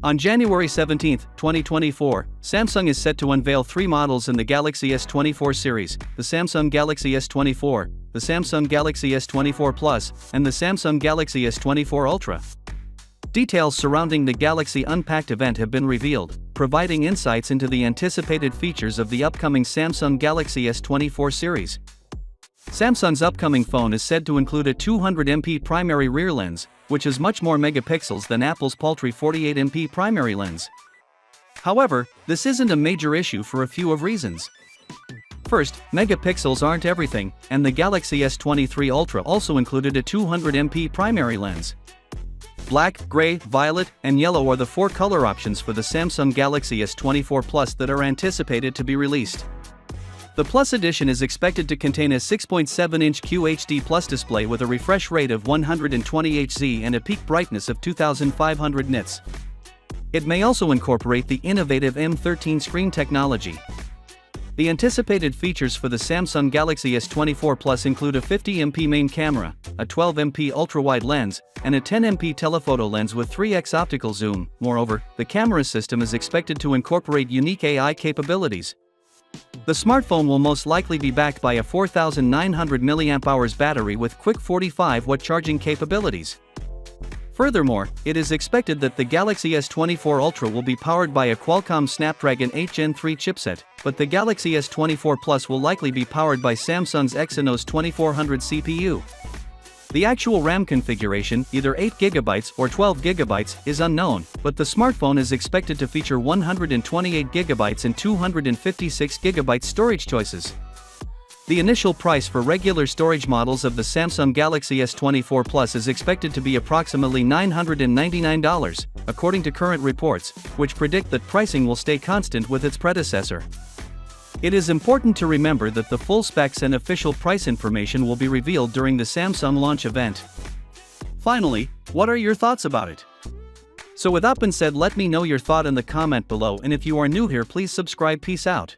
On January 17, 2024, Samsung is set to unveil three models in the Galaxy S24 series: the Samsung Galaxy S24, the Samsung Galaxy S24 Plus, and the Samsung Galaxy S24 Ultra. Details surrounding the Galaxy Unpacked event have been revealed, providing insights into the anticipated features of the upcoming Samsung Galaxy S24 series. Samsung's upcoming phone is said to include a 200MP primary rear lens, which is much more megapixels than Apple's paltry 48MP primary lens. However, this isn't a major issue for a few of reasons. First, megapixels aren't everything, and the Galaxy S23 Ultra also included a 200MP primary lens. Black, gray, violet, and yellow are the four color options for the Samsung Galaxy S24 Plus that are anticipated to be released. The Plus edition is expected to contain a 6.7-inch QHD Plus display with a refresh rate of 120Hz and a peak brightness of 2500 nits. It may also incorporate the innovative M13 screen technology. The anticipated features for the Samsung Galaxy S24 Plus include a 50MP main camera, a 12MP ultra-wide lens, and a 10MP telephoto lens with 3x optical zoom. Moreover, the camera system is expected to incorporate unique AI capabilities. The smartphone will most likely be backed by a 4900 mAh battery with quick 45W charging capabilities. Furthermore, it is expected that the Galaxy S24 Ultra will be powered by a Qualcomm Snapdragon 8 Gen 3 chipset, but the Galaxy S24 Plus will likely be powered by Samsung's Exynos 2400 CPU. The actual RAM configuration, either 8GB or 12GB, is unknown, but the smartphone is expected to feature 128GB and 256GB storage choices. The initial price for regular storage models of the Samsung Galaxy S24 Plus is expected to be approximately $999, according to current reports, which predict that pricing will stay constant with its predecessor. It is important to remember that the full specs and official price information will be revealed during the Samsung launch event. Finally, what are your thoughts about it? So with that being said, let me know your thought in the comment below, and if you are new here, please subscribe. Peace out.